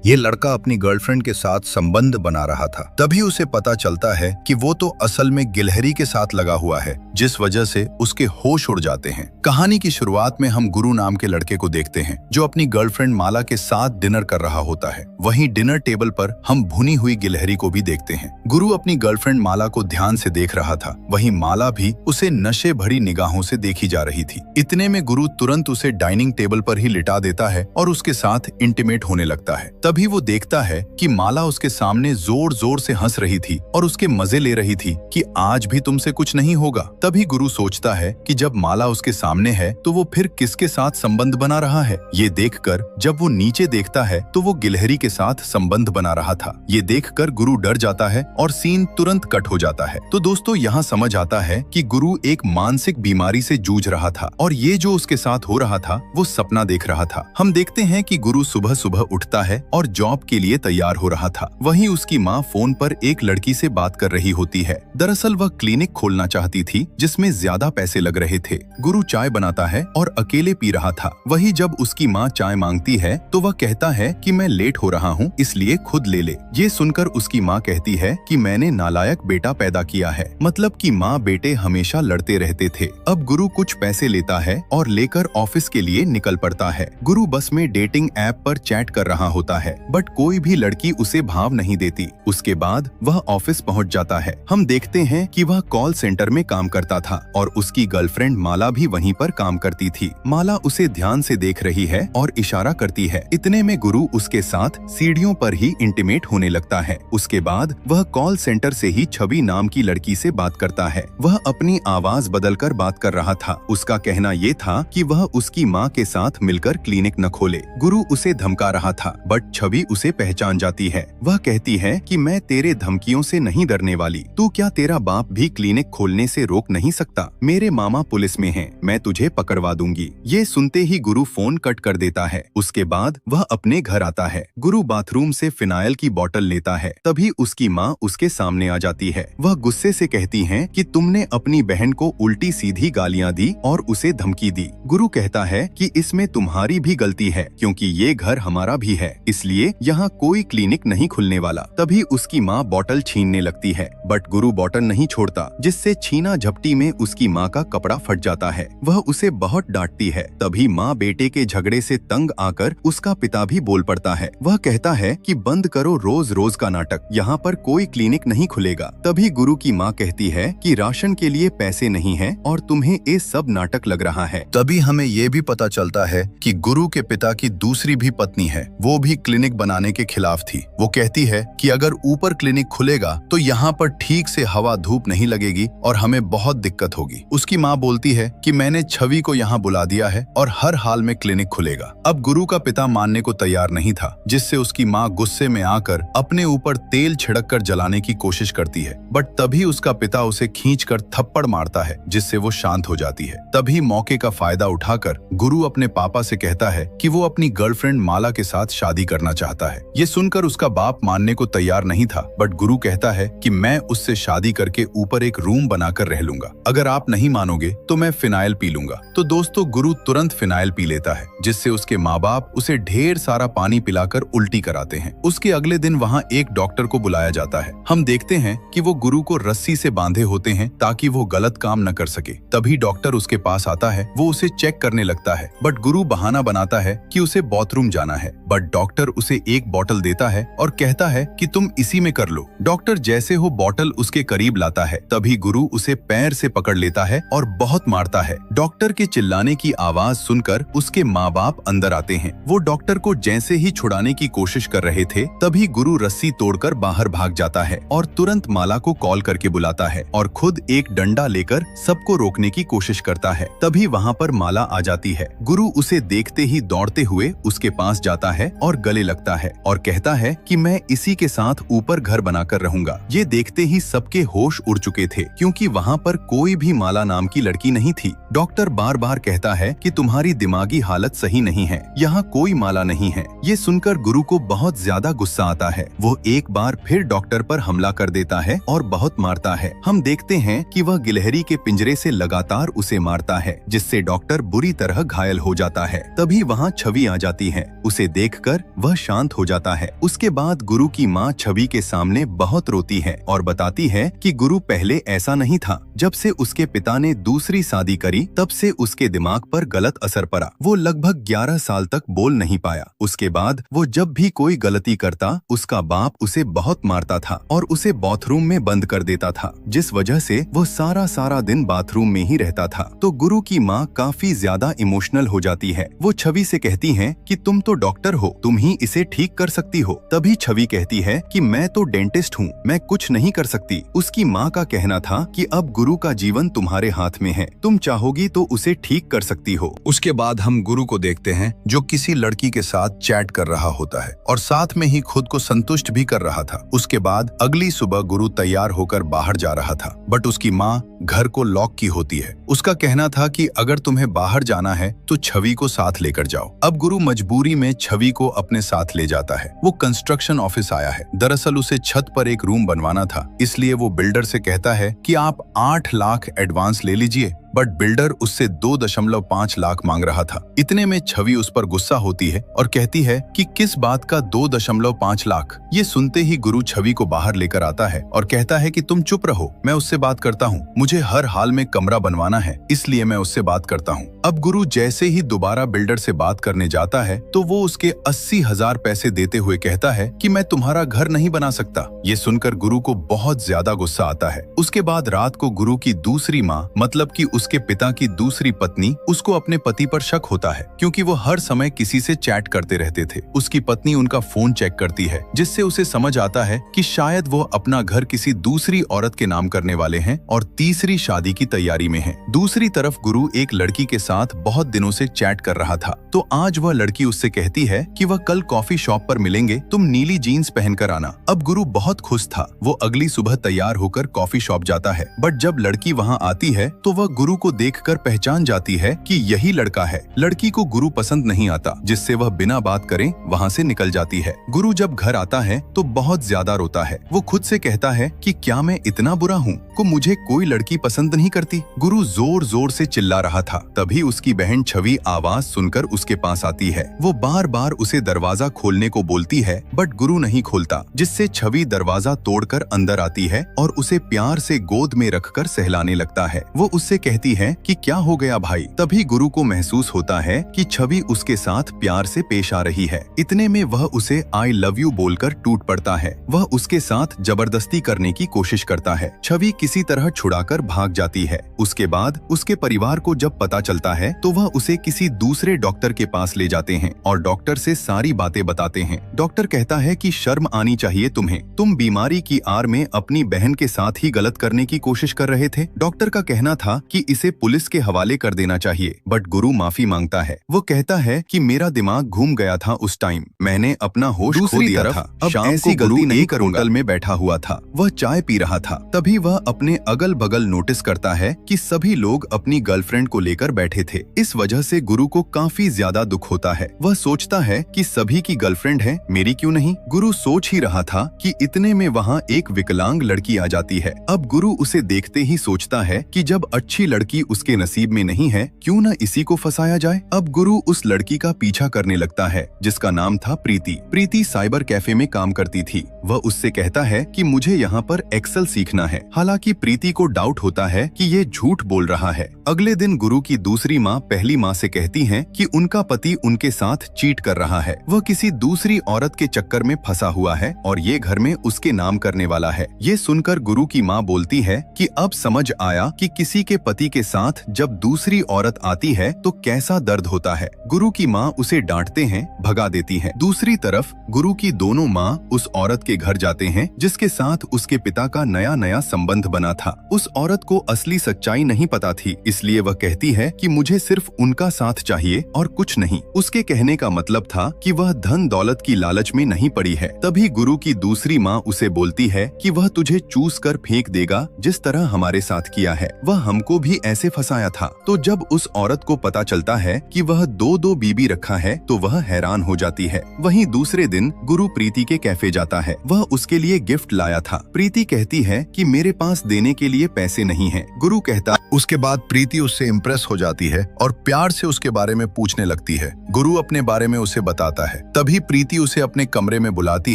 ये लड़का अपनी गर्लफ्रेंड के साथ संबंध बना रहा था। तभी उसे पता चलता है कि वो तो असल में गिलहरी के साथ लगा हुआ है, जिस वजह से उसके होश उड़ जाते हैं। कहानी की शुरुआत में हम गुरु नाम के लड़के को देखते हैं, जो अपनी गर्लफ्रेंड माला के साथ डिनर कर रहा होता है। वहीं डिनर टेबल पर हम भुनी हुई गिलहरी को भी देखते हैं। गुरु अपनी गर्लफ्रेंड माला को ध्यान से देख रहा था, वहीं माला भी उसे नशे भरी निगाहों से देखी जा रही थी। इतने में गुरु तुरंत उसे डाइनिंग टेबल पर ही लिटा देता है और उसके साथ इंटीमेट होने लगता है। तभी वो देखता है कि माला उसके सामने जोर जोर से हंस रही थी और उसके मजे ले रही थी कि आज भी तुमसे कुछ नहीं होगा। तभी गुरु सोचता है कि जब माला उसके सामने है तो वो फिर किसके साथ संबंध बना रहा है। ये देखकर जब वो नीचे देखता है तो वो गिलहरी के साथ संबंध बना रहा था। ये देखकर गुरु डर जाता है और सीन तुरंत कट हो जाता है। तो दोस्तों, यहाँ समझ आता है कि गुरु एक मानसिक बीमारी से जूझ रहा था और ये जो उसके साथ हो रहा था वो सपना देख रहा था। हम देखते हैं कि गुरु सुबह सुबह उठता है और जॉब के लिए तैयार हो रहा था। वहीं उसकी माँ फोन पर एक लड़की से बात कर रही होती है। दरअसल वह क्लिनिक खोलना चाहती थी जिसमें ज्यादा पैसे लग रहे थे। गुरु चाय बनाता है और अकेले पी रहा था। वही जब उसकी माँ चाय मांगती है तो वह कहता है कि मैं लेट हो रहा हूँ, इसलिए खुद ले ले। ये सुनकर उसकी माँ कहती है कि मैंने नालायक बेटा पैदा किया है। मतलब कि माँ बेटे हमेशा लड़ते रहते थे। अब गुरु कुछ पैसे लेता है और लेकर ऑफिस के लिए निकल पड़ता है। गुरु बस में डेटिंग ऐप पर चैट कर रहा होता है, बट कोई भी लड़की उसे भाव नहीं देती। उसके बाद वह ऑफिस पहुंच जाता है। हम देखते हैं कि वह कॉल सेंटर में काम करता था और उसकी गर्लफ्रेंड माला भी वहीं पर काम करती थी। माला उसे ध्यान से देख रही है और इशारा करती है। इतने में गुरु उसके साथ सीढ़ियों पर ही इंटीमेट होने लगता है। उसके बाद वह कॉल सेंटर से ही छवि नाम की लड़की से बात करता है। वह अपनी आवाज बदलकर बात कर रहा था। उसका कहना ये था कि वह उसकी माँ के साथ मिलकर क्लिनिक न खोले। गुरु उसे धमका रहा था, बट छवि उसे पहचान जाती है। वह कहती है कि मैं तेरे धमकियों से नहीं डरने वाली। तू क्या तेरा बाप भी क्लिनिक खोलने से रोक नहीं सकता? मेरे मामा पुलिस में हैं, मैं तुझे पकड़वा दूंगी। ये सुनते ही गुरु फोन कट कर देता है। उसके बाद वह अपने घर आता है। गुरु बाथरूम से फिनाइल की बोतल लेता है। तभी उसकी माँ उसके सामने आ जाती है। वह गुस्से से कहती है कि तुमने अपनी बहन को उल्टी सीधी गालियाँ दी और उसे धमकी दी। गुरु कहता है कि इसमें तुम्हारी भी गलती है, क्योंकि ये घर हमारा भी है, इसलिए यहाँ कोई क्लिनिक नहीं खुलने वाला। तभी उसकी माँ बोतल छीनने लगती है, बट गुरु बोतल नहीं छोड़ता, जिससे छीना झपटी में उसकी माँ का कपड़ा फट जाता है। वह उसे बहुत डांटती है। तभी माँ बेटे के झगड़े से तंग आकर उसका पिता भी बोल पड़ता है। वह कहता है कि बंद करो रोज रोज का नाटक, यहाँ पर कोई क्लिनिक नहीं खुलेगा। तभी गुरु की माँ कहती है कि राशन के लिए पैसे नहीं है और तुम्हें ये सब नाटक लग रहा है। तभी हमें ये भी पता चलता है कि गुरु के पिता की दूसरी भी पत्नी है, वो भी क्लिनिक बनाने के खिलाफ थी। वो कहती है कि अगर ऊपर क्लिनिक खुलेगा तो यहाँ पर ठीक से हवा धूप नहीं लगेगी और हमें बहुत दिक्कत होगी। उसकी माँ बोलती है कि मैंने छवि को यहाँ बुला दिया है और हर हाल में क्लिनिक खुलेगा। अब गुरु का पिता मानने को तैयार नहीं था, जिससे उसकी माँ गुस्से में आकर अपने ऊपर तेल छिड़क कर जलाने की कोशिश करती है, बट तभी उसका पिता उसे खींचकर थप्पड़ मारता है, जिससे वो शांत हो जाती है। तभी मौके का फायदा उठाकर गुरु अपने पापा से कहता है कि वो अपनी गर्लफ्रेंड माला के साथ शादी करना चाहता है। ये सुनकर उसका बाप मानने को तैयार नहीं था, बट गुरु कहता है कि मैं उससे शादी करके ऊपर एक रूम बनाकर रह लूंगा। अगर आप नहीं मानोगे तो मैं फिनाइल पी लूंगा। तो दोस्तों, गुरु तुरंत फिनाइल पी लेता है, जिससे उसके माँ बाप उसे ढेर सारा पानी पिलाकर उल्टी कराते हैं। उसके अगले दिन वहाँ एक डॉक्टर को बुलाया जाता है। हम देखते हैं कि वो गुरु को रस्सी से बांधे होते हैं ताकि वो गलत काम न कर सके। तभी डॉक्टर उसके पास आता है। वो उसे चेक करने लगता है, बट गुरु बहाना बनाता है कि उसे बाथरूम जाना है। बट डॉक्टर उसे एक बोतल देता है और कहता है कि तुम इसी में कर लो। डॉक्टर जैसे हो बोतल उसके करीब लाता है, तभी गुरु उसे पैर से पकड़ लेता है और बहुत मारता है। डॉक्टर के चिल्लाने की आवाज सुनकर उसके माँ बाप अंदर आते हैं। वो डॉक्टर को जैसे ही छुड़ाने की कोशिश कर रहे थे, तभी गुरु रस्सी तोड़कर बाहर भाग जाता है और तुरंत माला को कॉल करके बुलाता है और खुद एक डंडा लेकर सबको रोकने की कोशिश करता है। तभी वहाँ पर माला आ जाती है। गुरु उसे देखते ही दौड़ते हुए उसके पास जाता है और गले लगता है और कहता है कि मैं इसी के साथ ऊपर घर बनाकर रहूंगा। ये देखते ही सबके होश उड़ चुके थे, क्योंकि वहाँ पर कोई भी माला नाम की लड़की नहीं थी। डॉक्टर बार बार कहता है कि तुम्हारी दिमागी हालत सही नहीं है, यहाँ कोई माला नहीं है। ये सुनकर गुरु को बहुत ज्यादा गुस्सा आता है। वो एक बार फिर डॉक्टर पर हमला कर देता है और बहुत मारता है। हम देखते हैं कि वह गिलहरी के पिंजरे से लगातार उसे मारता है, जिससे डॉक्टर बुरी तरह घायल हो जाता है। तभी वहाँ छवि आ जाती है। उसे देखकर वह वह शांत हो जाता है। उसके बाद गुरु की माँ छवि के सामने बहुत रोती है और बताती है कि गुरु पहले ऐसा नहीं था। जब से उसके पिता ने दूसरी शादी करी तब से उसके दिमाग पर गलत असर पड़ा। वो लगभग 11 साल तक बोल नहीं पाया। उसके बाद वो जब भी कोई गलती करता उसका बाप उसे बहुत मारता था और उसे बाथरूम में बंद कर देता था, जिस वजह से वो सारा दिन बाथरूम में ही रहता था। तो गुरु की माँ काफी ज्यादा इमोशनल हो जाती है। वो छवि से कहती है कि तुम तो डॉक्टर हो, तुम ही इसे ठीक कर सकती हो। तभी छवि कहती है कि मैं तो डेंटिस्ट हूँ, मैं कुछ नहीं कर सकती। उसकी माँ का कहना था कि अब गुरु का जीवन तुम्हारे हाथ में है, तुम चाहोगी तो उसे ठीक कर सकती हो। उसके बाद हम गुरु को देखते हैं जो किसी लड़की के साथ चैट कर रहा होता है और साथ में ही खुद को संतुष्ट भी कर रहा था। उसके बाद अगली सुबह गुरु तैयार होकर बाहर जा रहा था, बट उसकी माँ घर को लॉक की होती है। उसका कहना था कि अगर तुम्हें बाहर जाना है तो छवि को साथ लेकर जाओ। अब गुरु मजबूरी में छवि को अपने साथ ले जाता है। वो कंस्ट्रक्शन ऑफिस आया है। दरअसल उसे छत पर एक रूम बनवाना था, इसलिए वो बिल्डर से कहता है कि आप 8 लाख एडवांस ले लीजिए, बट बिल्डर उससे 2.5 लाख मांग रहा था। इतने में छवि उस पर गुस्सा होती है और कहती है कि किस बात का 2.5 लाख। ये सुनते ही गुरु छवि को बाहर लेकर आता है और कहता है कि तुम चुप रहो, मैं उससे बात करता हूँ। मुझे हर हाल में कमरा बनवाना है, इसलिए मैं उससे बात करता हूँ। अब गुरु जैसे ही दोबारा बिल्डर से बात करने जाता है तो वो उसके 80,000 पैसे देते हुए कहता है कि मैं तुम्हारा घर नहीं बना सकता। ये सुनकर गुरु को बहुत ज्यादा गुस्सा आता है। उसके बाद रात को गुरु की दूसरी माँ, मतलब कि उसके पिता की दूसरी पत्नी, उसको अपने पति पर शक होता है क्योंकि वो हर समय किसी से चैट करते रहते थे। उसकी पत्नी उनका फोन चेक करती है, जिससे उसे समझ आता है कि शायद वो अपना घर किसी दूसरी औरत के नाम करने वाले हैं और तीसरी शादी की तैयारी में हैं। दूसरी तरफ गुरु एक लड़की के साथ बहुत दिनों से चैट कर रहा था, तो आज वह लड़की उससे कहती है कि वह कल कॉफी शॉप पर मिलेंगे, तुम नीली जीन्स पहनकर आना। अब गुरु बहुत खुश था। वो अगली सुबह तैयार होकर कॉफी शॉप जाता है, बट जब लड़की वहाँ आती है तो वह गुरु को देखकर पहचान जाती है कि यही लड़का है। लड़की को गुरु पसंद नहीं आता, जिससे वह बिना बात करे वहाँ से निकल जाती है। गुरु जब घर आता है तो बहुत ज्यादा रोता है। वो खुद से कहता है कि क्या मैं इतना बुरा हूँ को मुझे कोई लड़की पसंद नहीं करती। गुरु जोर जोर से चिल्ला रहा था। तभी उसकी बहन छवि आवाज सुनकर उसके पास आती है। वो बार बार उसे दरवाजा खोलने को बोलती है, बट गुरु नहीं खोलता, जिससे छवि दरवाजा तोड़कर अंदर आती है और उसे प्यार से गोद में रखकर सहलाने लगता है। वो उससे कहती है कि क्या हो गया भाई। तभी गुरु को महसूस होता है कि छवि उसके साथ प्यार से पेश आ रही है। इतने में वह उसे आई लव यू बोलकर टूट पड़ता है। वह उसके साथ जबरदस्ती करने की कोशिश करता है। छवि किसी तरह छुड़ाकर भाग जाती है। उसके बाद उसके परिवार को जब पता चलता है तो वह उसे किसी दूसरे डॉक्टर के पास ले जाते हैं और डॉक्टर से सारी बातें बताते हैं। डॉक्टर कहता है कि शर्म आनी चाहिए तुम्हें, तुम बीमारी की आड़ में अपनी बहन के साथ ही गलत करने की कोशिश कर रहे थे। डॉक्टर का कहना था कि इसे पुलिस के हवाले कर देना चाहिए, बट गुरु माफी मांगता है। वो कहता है कि मेरा दिमाग घूम गया था उस टाइम, मैंने अपना होश खो दिया था। अब शाम ऐसी गलती नहीं करूंगा। होटल में बैठा हुआ था, वह चाय पी रहा था। तभी वह अपने अगल बगल नोटिस करता है कि सभी लोग अपनी गर्लफ्रेंड को लेकर बैठे थे। इस वजह से गुरु को काफी ज्यादा दुख होता है। वह सोचता है कि सभी की गर्लफ्रेंड है, मेरी क्यों नहीं। गुरु सोच ही रहा था कि इतने में वहाँ एक विकलांग लड़की आ जाती है। अब गुरु उसे देखते ही सोचता है कि जब अच्छी लड़की उसके नसीब में नहीं है, क्यों न इसी को फंसाया जाए। अब गुरु उस लड़की का पीछा करने लगता है जिसका नाम था प्रीति। प्रीति साइबर कैफे में काम करती थी। वह उससे कहता है कि मुझे यहाँ पर एक्सेल सीखना है। हालांकि प्रीति को डाउट होता है कि ये झूठ बोल रहा है। अगले दिन गुरु की दूसरी माँ पहली माँ से कहती है कि उनका पति उनके साथ चीट कर रहा है। वह किसी दूसरी औरत के चक्कर में फंसा हुआ है और ये घर में उसके नाम करने वाला है। ये सुनकर गुरु की माँ बोलती है कि अब समझ आया कि किसी के पति के साथ जब दूसरी औरत आती है तो कैसा दर्द होता है। गुरु की माँ उसे डांटते हैं, भगा देती है। दूसरी तरफ गुरु की दोनों माँ उस औरत के घर जाते हैं जिसके साथ उसके पिता का नया नया संबंध बना था। उस औरत को असली सच्चाई नहीं पता थी, इसलिए वह कहती है कि मुझे सिर्फ उनका साथ चाहिए और कुछ नहीं। उसके कहने का मतलब था कि वह धन दौलत की लालच में नहीं पड़ी है। तभी गुरु की दूसरी माँ उसे बोलती है कि वह तुझे चूस कर फेंक देगा जिस तरह हमारे साथ किया है। वह हमको भी ऐसे फंसाया था। तो जब उस औरत को पता चलता है कि वह दो बीबी रखा है तो वह हैरान हो जाती है। वहीं दूसरे दिन गुरु प्रीति के कैफे जाता है। वह उसके लिए गिफ्ट लाया था। प्रीति कहती है कि मेरे पास देने के लिए पैसे नहीं है। गुरु कहता उसके बाद प्रीति प्रीति उससे इम्प्रेस हो जाती है और प्यार से उसके बारे में पूछने लगती है। गुरु अपने बारे में उसे बताता है। तभी प्रीति उसे अपने कमरे में बुलाती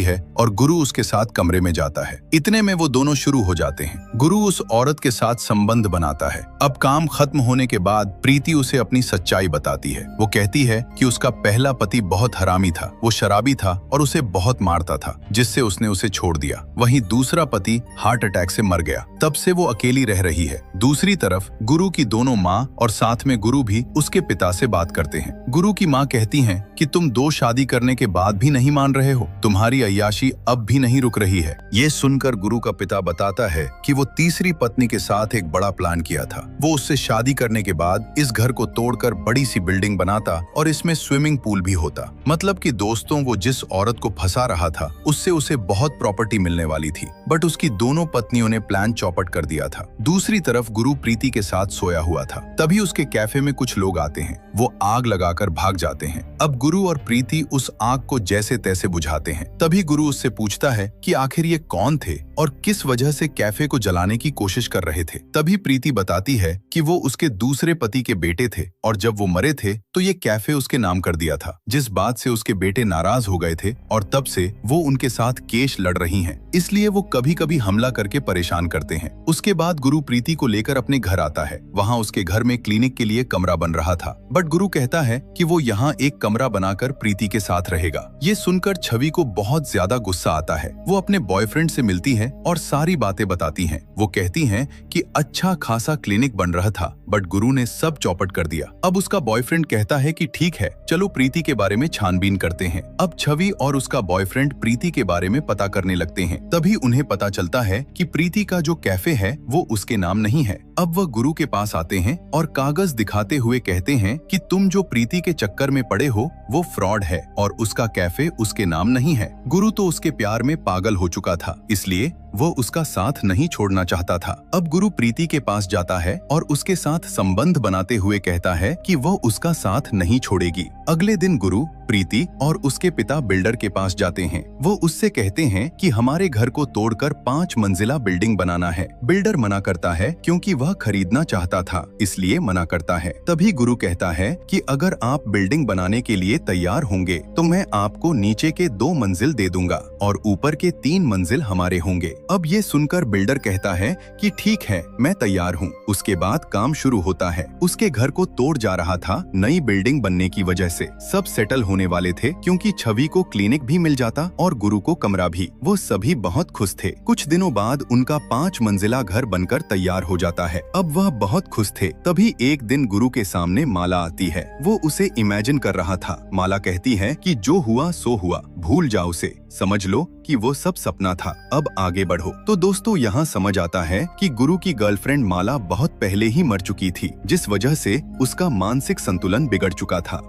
है और गुरु उसके साथ कमरे में जाता है। इतने में वो दोनों शुरू हो जाते हैं। गुरु उस औरत के साथ संबंध बनाता है। अब काम खत्म होने के बाद प्रीति उसे अपनी सच्चाई बताती है। वो कहती है कि उसका पहला पति बहुत हरामी था, वो शराबी था और उसे बहुत मारता था, जिससे उसने उसे छोड़ दिया। वहीं दूसरा पति हार्ट अटैक से मर गया। तब से वो अकेली रह रही है। दूसरी तरफ गुरु की दोनों माँ और साथ में गुरु भी उसके पिता से बात करते हैं। गुरु की माँ कहती हैं कि तुम 2 शादी करने के बाद भी नहीं मान रहे हो, तुम्हारी अय्याशी अब भी नहीं रुक रही है। ये सुनकर गुरु का पिता बताता है कि वो तीसरी पत्नी के साथ एक बड़ा प्लान किया था। वो उससे शादी करने के बाद इस घर को तोड़कर बड़ी सी बिल्डिंग बनाता और इसमें स्विमिंग पूल भी होता। मतलब कि दोस्तों, वो जिस औरत को फंसा रहा था उससे उसे बहुत प्रॉपर्टी मिलने वाली थी, बट उसकी दोनों पत्नियों ने प्लान चौपट कर दिया था। दूसरी तरफ गुरु प्रीति के साथ सोया हुआ था। तभी उसके कैफे में कुछ लोग आते हैं। वो आग लगाकर भाग जाते हैं। अब गुरु और प्रीति उस आग को जैसे तैसे बुझाते हैं। तभी गुरु उससे पूछता है कि आखिर ये कौन थे और किस वजह से कैफे को जलाने की कोशिश कर रहे थे। तभी प्रीति बताती है कि वो उसके दूसरे पति के बेटे थे और जब वो मरे थे तो ये कैफे उसके नाम कर दिया था, जिस बात से उसके बेटे नाराज हो गए थे और तब से वो उनके साथ केस लड़ रही हैं। इसलिए वो कभी कभी हमला करके परेशान करते हैं। उसके बाद गुरु प्रीति को लेकर अपने घर आता है। वहाँ उसके घर में क्लिनिक के लिए कमरा बन रहा था, बट गुरु कहता है कि वो यहाँ एक कमरा बनाकर प्रीति के साथ रहेगा। ये सुनकर छवि को बहुत ज्यादा गुस्सा आता है। वो अपने बॉयफ्रेंड से मिलती है और सारी बातें बताती हैं। वो कहती हैं कि अच्छा खासा क्लिनिक बन रहा था, बट गुरु ने सब चौपट कर दिया। अब उसका बॉयफ्रेंड कहता है कि ठीक है, चलो प्रीति के बारे में छानबीन करते हैं। अब छवि और उसका बॉयफ्रेंड प्रीति के बारे में पता करने लगते हैं। तभी उन्हें पता चलता है कि प्रीति का जो कैफे है वो उसके नाम नहीं है। अब वह गुरु के पास आते हैं और कागज दिखाते हुए कहते हैं कि तुम जो प्रीति के चक्कर में पड़े हो वो फ्रॉड है और उसका कैफे उसके नाम नहीं है। गुरु तो उसके प्यार में पागल हो चुका था, इसलिए वो उसका साथ नहीं छोड़ना चाहता था। अब गुरु प्रीति के पास जाता है और उसके साथ संबंध बनाते हुए कहता है कि वह उसका साथ नहीं छोड़ेगी। अगले दिन गुरु, प्रीति और उसके पिता बिल्डर के पास जाते हैं। वो उससे कहते हैं कि हमारे घर को तोड़कर 5 मंजिला बिल्डिंग बनाना है। बिल्डर मना करता है क्योंकि वह खरीदना चाहता था, इसलिए मना करता है। तभी गुरु कहता है कि अगर आप बिल्डिंग बनाने के लिए तैयार होंगे तो मैं आपको नीचे के 2 मंजिल दे दूंगा और ऊपर के 3 मंजिल हमारे होंगे। अब ये सुनकर बिल्डर कहता है कि ठीक है, मैं तैयार हूँ। उसके बाद काम शुरू होता है। उसके घर को तोड़ जा रहा था। नई बिल्डिंग बनने की वजह से सब सेटल होने वाले थे, क्योंकि छवि को क्लिनिक भी मिल जाता और गुरु को कमरा भी। वो सभी बहुत खुश थे। कुछ दिनों बाद उनका 5 मंजिला घर बनकर तैयार हो जाता है। अब वह बहुत खुश थे। तभी एक दिन गुरु के सामने माला आती है। वो उसे इमेजिन कर रहा था। माला कहती है कि जो हुआ सो हुआ, भूल जाओ उसे, समझ लो कि वो सब सपना था, अब आगे बढ़ो। तो दोस्तों, यहाँ समझ आता है कि गुरु की गर्लफ्रेंड माला बहुत पहले ही मर चुकी थी, जिस वजह से उसका मानसिक संतुलन बिगड़ चुका था।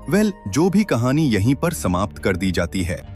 जो भी कहानी यहीं पर समाप्त कर दी जाती है।